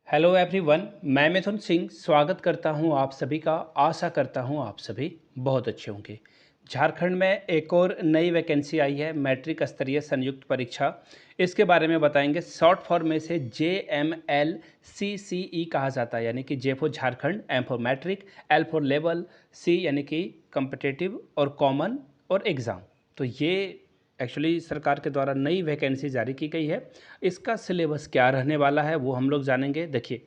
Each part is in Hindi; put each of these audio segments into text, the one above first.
हेलो एवरीवन, मैं मिथुन सिंह स्वागत करता हूं आप सभी का। आशा करता हूं आप सभी बहुत अच्छे होंगे। झारखंड में एक और नई वैकेंसी आई है, मैट्रिक स्तरीय संयुक्त परीक्षा। इसके बारे में बताएंगे। शॉर्ट फॉर्म में से JMLCCE कहा जाता है, यानी कि J for Jharkhand, M for matric, L for level, C यानी कि कम्पिटिटिव और कॉमन और एग्ज़ाम। तो ये एक्चुअली सरकार के द्वारा नई वैकेंसी जारी की गई है। इसका सिलेबस क्या रहने वाला है वो हम लोग जानेंगे। देखिए,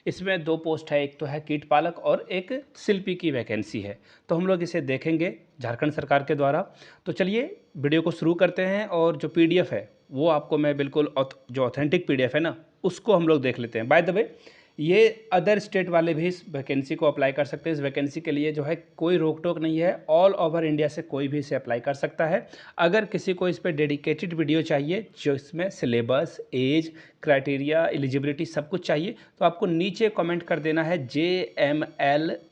इसमें दो पोस्ट है, एक तो है कीट पालक और एक शिल्पी की वैकेंसी है। तो हम लोग इसे देखेंगे झारखंड सरकार के द्वारा। तो चलिए वीडियो को शुरू करते हैं, और जो PDF है वो आपको मैं बिल्कुल जो ऑथेंटिक PDF है ना, उसको हम लोग देख लेते हैं। बाय द वे, ये अदर स्टेट वाले भी इस वैकेंसी को अप्लाई कर सकते हैं। इस वैकेंसी के लिए जो है कोई रोक टोक नहीं है, ऑल ओवर इंडिया से कोई भी इसे अप्लाई कर सकता है। अगर किसी को इस पर डेडिकेटेड वीडियो चाहिए जो इसमें सिलेबस, एज, क्राइटेरिया, एलिजिबिलिटी सब कुछ चाहिए, तो आपको नीचे कमेंट कर देना है JMLCCE।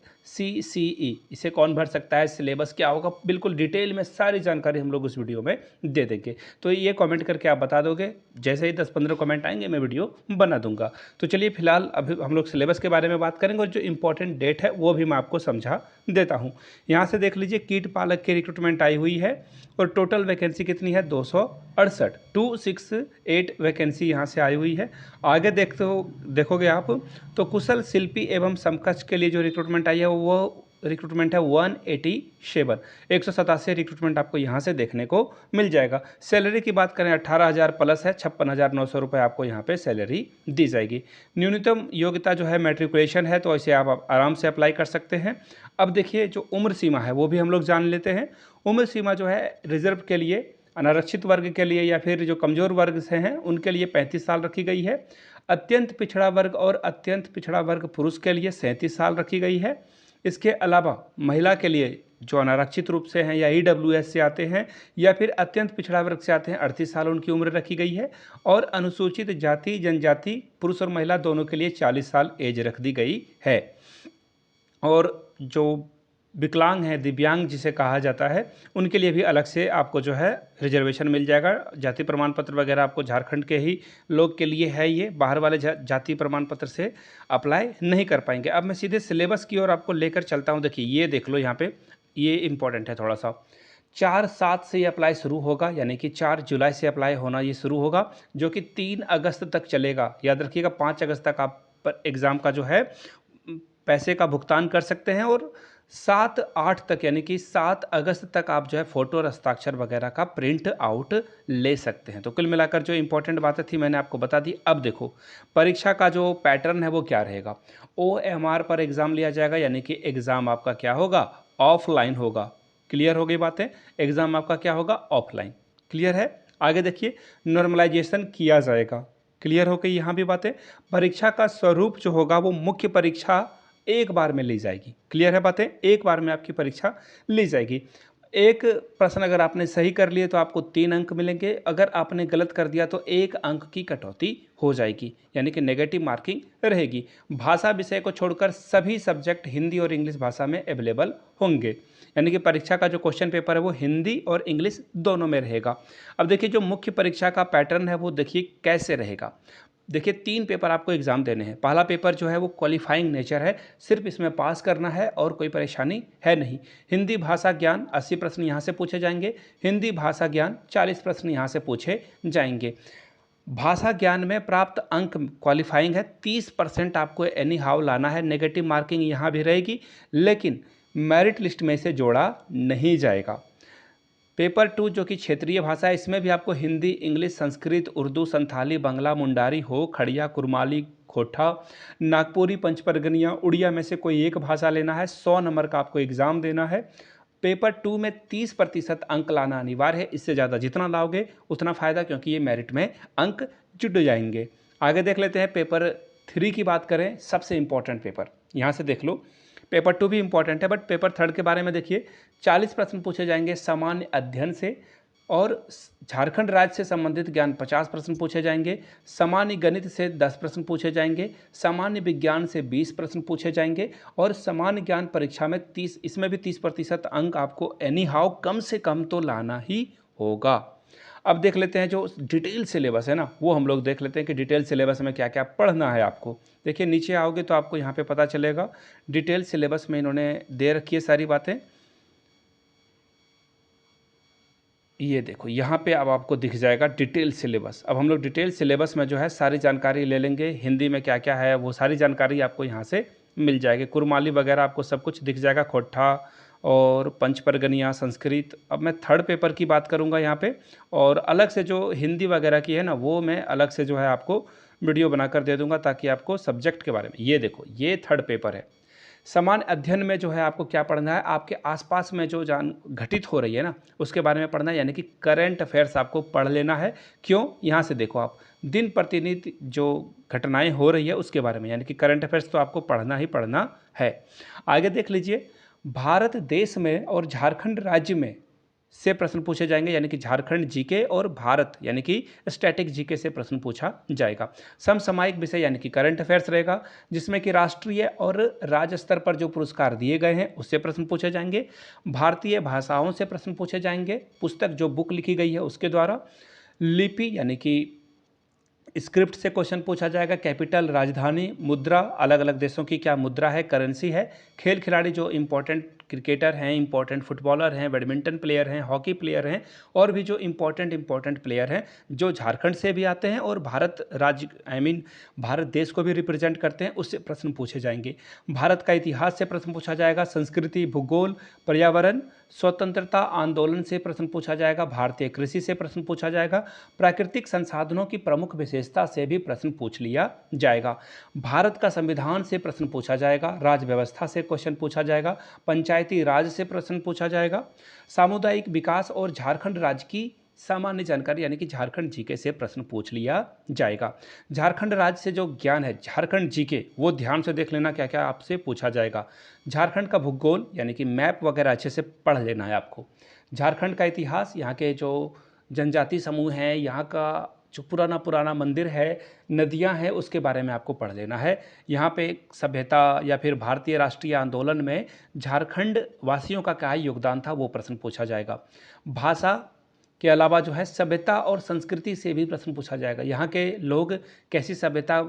इसे कौन भर सकता है, सिलेबस क्या होगा, बिल्कुल डिटेल में सारी जानकारी हम लोग उस वीडियो में दे देंगे। तो ये कमेंट करके आप बता दोगे, जैसे ही 10-15 कमेंट आएंगे मैं वीडियो बना दूंगा। तो चलिए फिलहाल अभी हम लोग सिलेबस के बारे में बात करेंगे, और जो इंपॉर्टेंट डेट है वो भी मैं आपको समझा देता हूँ। यहाँ से देख लीजिए, कीट पालक की रिक्रूटमेंट आई हुई है, और टोटल वैकेंसी कितनी है, 268 वैकेंसी यहाँ से आई हुई है। आगे देखोगे आप, तो कुशल शिल्पी एवं समकक्ष के लिए जो रिक्रूटमेंट आई है वो रिक्रूटमेंट है 187 रिक्रूटमेंट आपको यहाँ से देखने को मिल जाएगा। सैलरी की बात करें 18,000 प्लस है, 56,900 रुपये आपको यहाँ पे सैलरी दी जाएगी। न्यूनतम योग्यता जो है मैट्रिकुलेशन है, तो इसे आप आराम से अप्लाई कर सकते हैं। अब देखिए, जो उम्र सीमा है वो भी हम लोग जान लेते हैं। उम्र सीमा जो है रिजर्व के लिए, अनारक्षित वर्ग के लिए, या फिर जो कमज़ोर वर्ग से हैं उनके लिए 35 साल रखी गई है। अत्यंत पिछड़ा वर्ग और अत्यंत पिछड़ा वर्ग पुरुष के लिए 37 साल रखी गई है। इसके अलावा महिला के लिए जो अनारक्षित रूप से हैं या EWS से आते हैं या फिर अत्यंत पिछड़ा वर्ग से आते हैं, 38 साल उनकी उम्र रखी गई है। और अनुसूचित जाति जनजाति पुरुष और महिला दोनों के लिए 40 साल एज रख दी गई है। और जो विकलांग हैं, दिव्यांग जिसे कहा जाता है, उनके लिए भी अलग से आपको जो है रिजर्वेशन मिल जाएगा। जाति प्रमाण पत्र वगैरह आपको झारखंड के ही लोग के लिए है, ये बाहर वाले जाति प्रमाण पत्र से अप्लाई नहीं कर पाएंगे। अब मैं सीधे सिलेबस की ओर आपको लेकर चलता हूँ। देखिए, ये देख लो यहाँ पे, ये इंपॉर्टेंट है थोड़ा सा। 4/7 से ये अप्लाई शुरू होगा, यानी कि 4 जुलाई से अप्लाई होना ये शुरू होगा, जो कि 3 अगस्त तक चलेगा। याद रखिएगा, 5 अगस्त तक आप एग्ज़ाम का जो है पैसे का भुगतान कर सकते हैं, और 7-8 तक यानी कि 7 अगस्त तक आप जो है फ़ोटो और हस्ताक्षर वगैरह का प्रिंट आउट ले सकते हैं। तो कुल मिलाकर जो इंपॉर्टेंट बातें थी मैंने आपको बता दी। अब देखो, परीक्षा का जो पैटर्न है वो क्या रहेगा। OMR पर एग्ज़ाम लिया जाएगा, यानी कि एग्ज़ाम आपका क्या होगा, ऑफलाइन होगा। क्लियर हो गई बातें, एग्ज़ाम आपका क्या होगा, ऑफलाइन। क्लियर है। आगे देखिए, नॉर्मलाइजेशन किया जाएगा। क्लियर हो गई यहाँ भी बातें। परीक्षा का स्वरूप जो होगा वो मुख्य परीक्षा एक बार में ली जाएगी। क्लियर है बातें, एक बार में आपकी परीक्षा ली जाएगी। एक प्रश्न अगर आपने सही कर लिए तो आपको 3 अंक मिलेंगे, अगर आपने गलत कर दिया तो 1 अंक की कटौती हो जाएगी, यानी कि नेगेटिव मार्किंग रहेगी। भाषा विषय को छोड़कर सभी सब्जेक्ट हिंदी और इंग्लिश भाषा में अवेलेबल होंगे, यानी कि परीक्षा का जो क्वेश्चन पेपर है वो हिंदी और इंग्लिश दोनों में रहेगा। अब देखिए, जो मुख्य परीक्षा का पैटर्न है वो देखिए कैसे रहेगा। देखिए, 3 पेपर आपको एग्ज़ाम देने हैं। पहला पेपर जो है वो क्वालिफाइंग नेचर है, सिर्फ इसमें पास करना है और कोई परेशानी है नहीं। हिंदी भाषा ज्ञान 80 प्रश्न यहाँ से पूछे जाएंगे, हिंदी भाषा ज्ञान 40 प्रश्न यहाँ से पूछे जाएंगे। भाषा ज्ञान में प्राप्त अंक क्वालिफाइंग है, 30% आपको एनी हाउ लाना है। नेगेटिव मार्किंग यहाँ भी रहेगी, लेकिन मेरिट लिस्ट में से जोड़ा नहीं जाएगा। पेपर 2 जो कि क्षेत्रीय भाषा है, इसमें भी आपको हिंदी, इंग्लिश, संस्कृत, उर्दू, संथाली, बंगला, मुंडारी, हो, खड़िया, कुरमाली, खोटा, नागपुरी, पंचपरगनिया, उड़िया में से कोई एक भाषा लेना है। 100 नंबर का आपको एग्ज़ाम देना है। पेपर 2 में 30% अंक लाना अनिवार्य है। इससे ज़्यादा जितना लाओगे उतना फ़ायदा, क्योंकि ये मेरिट में अंक जुड़ जाएंगे। आगे देख लेते हैं, पेपर 3 की बात करें, सबसे इंपॉर्टेंट पेपर यहाँ से देख लो। पेपर 2 भी इंपॉर्टेंट है, बट पेपर 3 के बारे में देखिए। 40 प्रश्न पूछे जाएंगे सामान्य अध्ययन से, और झारखंड राज्य से संबंधित ज्ञान 50 प्रश्न पूछे जाएंगे। सामान्य गणित से 10 प्रश्न पूछे जाएंगे। सामान्य विज्ञान से 20 प्रश्न पूछे जाएंगे, और सामान्य ज्ञान परीक्षा में 30, इसमें भी 30% अंक आपको एनी हाउ कम से कम तो लाना ही होगा। अब देख लेते हैं जो डिटेल सिलेबस है ना, वो हम लोग देख लेते हैं कि डिटेल सिलेबस में क्या क्या पढ़ना है आपको। देखिए नीचे आओगे तो आपको यहाँ पे पता चलेगा डिटेल सिलेबस में इन्होंने दे रखी है सारी बातें। ये देखो यहाँ पे अब आपको दिख जाएगा डिटेल सिलेबस। अब हम लोग डिटेल सिलेबस में जो है सारी जानकारी ले लेंगे, हिंदी में क्या क्या है वो सारी जानकारी आपको यहाँ से मिल जाएगी। कुरमाली वगैरह आपको सब कुछ दिख जाएगा, खोट्ठा और पंचपरगनिया, संस्कृत। अब मैं थर्ड पेपर की बात करूँगा यहाँ पे, और अलग से जो हिंदी वगैरह की है ना वो मैं अलग से जो है आपको वीडियो बनाकर दे दूँगा ताकि आपको सब्जेक्ट के बारे में। ये देखो ये थर्ड पेपर है। समान अध्ययन में जो है आपको क्या पढ़ना है, आपके आसपास में जो जान घटित हो रही है ना उसके बारे में पढ़ना है, यानी कि करंट अफेयर्स आपको पढ़ लेना है। क्यों, यहाँ से देखो आप दिन प्रतिदिन जो घटनाएं हो रही है उसके बारे में, यानी कि करंट अफेयर्स तो आपको पढ़ना ही पढ़ना है। आगे देख लीजिए, भारत देश में और झारखंड राज्य में से प्रश्न पूछे जाएंगे, यानी कि झारखंड जीके और भारत यानी कि स्टैटिक जीके से प्रश्न पूछा जाएगा। समसामयिक विषय यानी कि करंट अफेयर्स रहेगा, जिसमें कि राष्ट्रीय और राज्य स्तर पर जो पुरस्कार दिए गए हैं उससे प्रश्न पूछे जाएंगे। भारतीय भाषाओं से प्रश्न पूछे जाएंगे, पुस्तक जो बुक लिखी गई है उसके द्वारा। लिपि यानी कि स्क्रिप्ट से क्वेश्चन पूछा जाएगा। कैपिटल, राजधानी, मुद्रा, अलग अलग देशों की क्या मुद्रा है, करेंसी है। खेल खिलाड़ी जो इंपॉर्टेंट क्रिकेटर हैं, इंपॉर्टेंट फुटबॉलर हैं, बैडमिंटन प्लेयर हैं, हॉकी प्लेयर हैं, और भी जो इंपॉर्टेंट प्लेयर हैं जो झारखंड से भी आते हैं और भारत राज्य भारत देश को भी रिप्रेजेंट करते हैं, उससे प्रश्न पूछे जाएंगे। भारत का इतिहास से प्रश्न पूछा जाएगा। संस्कृति, भूगोल, पर्यावरण, स्वतंत्रता आंदोलन से प्रश्न पूछा जाएगा। भारतीय कृषि से प्रश्न पूछा जाएगा। प्राकृतिक संसाधनों की प्रमुख विशेषता से भी प्रश्न पूछ लिया जाएगा। भारत का संविधान से प्रश्न पूछा जाएगा। राज्य व्यवस्था से क्वेश्चन पूछा जाएगा। पंचायती राज से प्रश्न पूछा जाएगा। सामुदायिक विकास और झारखंड राज्य की सामान्य जानकारी यानी कि झारखंड जीके से प्रश्न पूछ लिया जाएगा। झारखंड राज्य से जो ज्ञान है, झारखंड जीके, वो ध्यान से देख लेना क्या क्या आपसे पूछा जाएगा। झारखंड का भूगोल यानी कि मैप वगैरह अच्छे से पढ़ लेना है आपको। झारखंड का इतिहास, यहाँ के जो जनजाति समूह हैं, यहाँ का जो पुराना मंदिर है, नदियाँ हैं, उसके बारे में आपको पढ़ लेना है। यहाँ पे सभ्यता या फिर भारतीय राष्ट्रीय आंदोलन में झारखंड वासियों का क्या योगदान था वो प्रश्न पूछा जाएगा। भाषा के अलावा जो है सभ्यता और संस्कृति से भी प्रश्न पूछा जाएगा। यहाँ के लोग कैसी सभ्यता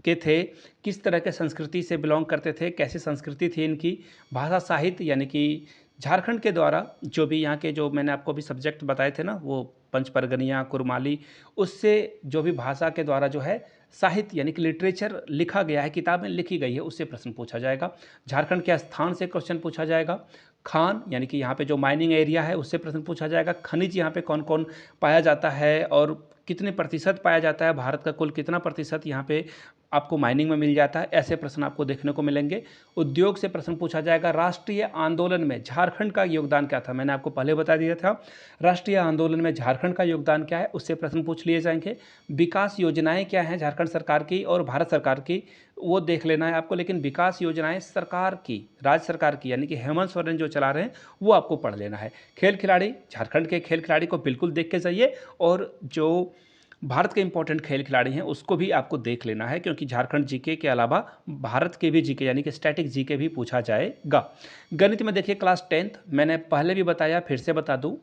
के थे, किस तरह के संस्कृति से बिलोंग करते थे, कैसी संस्कृति थी इनकी। भाषा साहित्य यानी कि झारखंड के द्वारा जो भी यहाँ के जो मैंने आपको भी सब्जेक्ट बताए थे ना, वो पंचपरगनिया, कुरमाली, उससे जो भी भाषा के द्वारा जो है साहित्य यानी कि लिटरेचर लिखा गया है, किताबें लिखी गई है, उससे प्रश्न पूछा जाएगा। झारखंड के स्थान से क्वेश्चन पूछा जाएगा। खान यानी कि यहाँ पे जो माइनिंग एरिया है उससे प्रश्न पूछा जाएगा। खनिज यहाँ पे कौन कौन पाया जाता है और कितने प्रतिशत पाया जाता है, भारत का कुल कितना प्रतिशत यहाँ पे आपको माइनिंग में मिल जाता है, ऐसे प्रश्न आपको देखने को मिलेंगे। उद्योग से प्रश्न पूछा जाएगा। राष्ट्रीय आंदोलन में झारखंड का योगदान क्या था, मैंने आपको पहले बता दिया था। राष्ट्रीय आंदोलन में झारखंड का योगदान क्या है, उससे प्रश्न पूछ लिए जाएंगे। विकास योजनाएं क्या हैं झारखंड सरकार की और भारत सरकार की, वो देख लेना है आपको। लेकिन विकास योजनाएं सरकार की, राज्य सरकार की यानी कि हेमंत सोरेन जो चला रहे हैं, वो आपको पढ़ लेना है। खेल खिलाड़ी, झारखंड के खेल खिलाड़ी को बिल्कुल देख के जाइए, और जो भारत के इंपॉर्टेंट खेल खिलाड़ी हैं उसको भी आपको देख लेना है, क्योंकि झारखंड जीके के अलावा भारत के भी जीके यानी कि स्टैटिक जीके भी पूछा जाएगा। गणित में देखिए क्लास 10th, मैंने पहले भी बताया, फिर से बता दूं,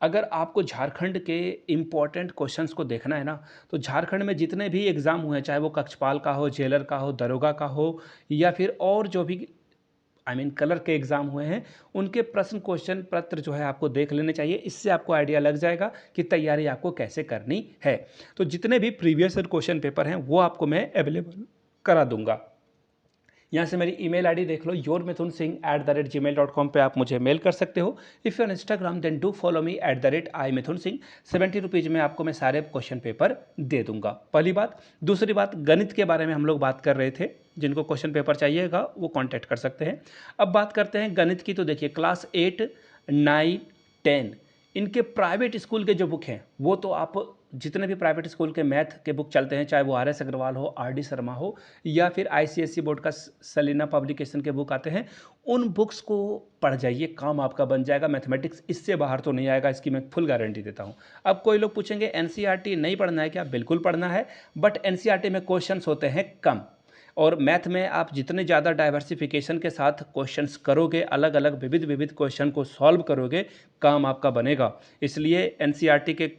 अगर आपको झारखंड के इम्पॉर्टेंट क्वेश्चंस को देखना है ना, तो झारखंड में जितने भी एग्ज़ाम हुए हैं, चाहे वो कक्षपाल का हो, जेलर का हो, दरोगा का हो, या फिर और जो भी कलर के एग्ज़ाम हुए हैं, उनके प्रश्न क्वेश्चन पत्र जो है आपको देख लेने चाहिए। इससे आपको आइडिया लग जाएगा कि तैयारी आपको कैसे करनी है। तो जितने भी प्रीवियस ईयर क्वेश्चन पेपर हैं वो आपको मैं अवेलेबल करा दूंगा। यहाँ से मेरी ईमेल आईडी देख लो, yourmithunsingh@gmail.com पे आप मुझे मेल कर सकते हो। If you on Instagram then do follow me @imithunsingh। 70 rupees में आपको मैं सारे क्वेश्चन पेपर दे दूंगा। पहली बात। दूसरी बात, गणित के बारे में हम लोग बात कर रहे थे, जिनको क्वेश्चन पेपर चाहिएगा वो कॉन्टैक्ट कर सकते हैं। अब बात करते हैं गणित की। तो देखिए क्लास 8, 9, 10 इनके प्राइवेट स्कूल के जो बुक हैं, वो तो आप जितने भी प्राइवेट स्कूल के मैथ के बुक चलते हैं, चाहे वो RS अग्रवाल हो, RD शर्मा हो, या फिर ICSE बोर्ड का सलीना पब्लिकेशन के बुक आते हैं, उन बुक्स को पढ़ जाइए, काम आपका बन जाएगा। मैथमेटिक्स इससे बाहर तो नहीं आएगा, इसकी मैं फुल गारंटी देता हूँ। अब कोई लोग पूछेंगे NCERT नहीं पढ़ना है क्या? बिल्कुल पढ़ना है, बट NCERT में क्वेश्चंस होते हैं कम, और मैथ में आप जितने ज़्यादा डाइवर्सिफिकेशन के साथ क्वेश्चंस करोगे, अलग अलग विविध क्वेश्चन को सॉल्व करोगे, काम आपका बनेगा। इसलिए NCERT के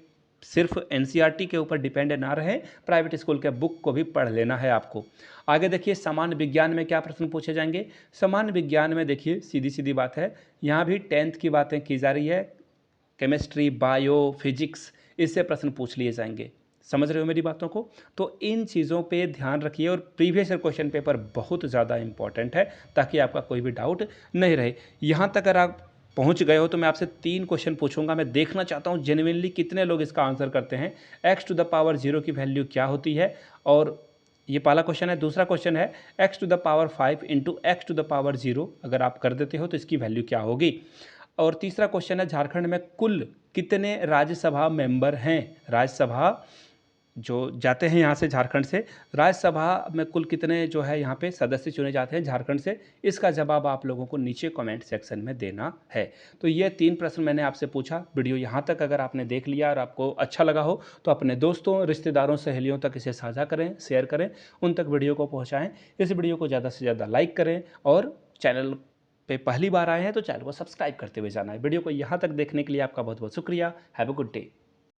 सिर्फ एनसीईआरटी के ऊपर डिपेंड ना रहें, प्राइवेट स्कूल के बुक को भी पढ़ लेना है आपको। आगे देखिए सामान्य विज्ञान में क्या प्रश्न पूछे जाएंगे। सामान्य विज्ञान में देखिए सीधी सीधी बात है, यहाँ भी 10th की बातें की जा रही है, केमिस्ट्री, बायो, फिजिक्स, इससे प्रश्न पूछ लिए जाएंगे। समझ रहे हो मेरी बातों को। तो इन चीज़ों पे ध्यान रखिए और प्रीवियस ईयर क्वेश्चन पेपर बहुत ज़्यादा इंपॉर्टेंट है, ताकि आपका कोई भी डाउट नहीं रहे। यहाँ तक अगर आप पहुँच गए हो तो मैं आपसे 3 क्वेश्चन पूछूंगा। मैं देखना चाहता हूँ जेन्युइनली कितने लोग इसका आंसर करते हैं। x टू द पावर 0 की वैल्यू क्या होती है, और ये पहला क्वेश्चन है। दूसरा क्वेश्चन है x to the power 5 into x to the power 0, अगर आप कर देते हो तो इसकी वैल्यू क्या होगी। और तीसरा क्वेश्चन है झारखंड में कुल कितने राज्यसभा मेंबर हैं। राज्यसभा जो जाते हैं यहाँ से झारखंड से, राज्यसभा में कुल कितने जो है यहाँ पे सदस्य चुने जाते हैं झारखंड से, इसका जवाब आप लोगों को नीचे कमेंट सेक्शन में देना है। तो ये 3 प्रश्न मैंने आपसे पूछा। वीडियो यहाँ तक अगर आपने देख लिया और आपको अच्छा लगा हो तो अपने दोस्तों, रिश्तेदारों, सहेलियों तक इसे साझा करें, शेयर करें, उन तक वीडियो को पहुँचाएँ। इस वीडियो को ज़्यादा से ज़्यादा लाइक करें और चैनल पे पहली बार आए हैं तो चैनल को सब्सक्राइब करते हुए जाना है। वीडियो को यहाँ तक देखने के लिए आपका बहुत बहुत शुक्रिया। Have a good day.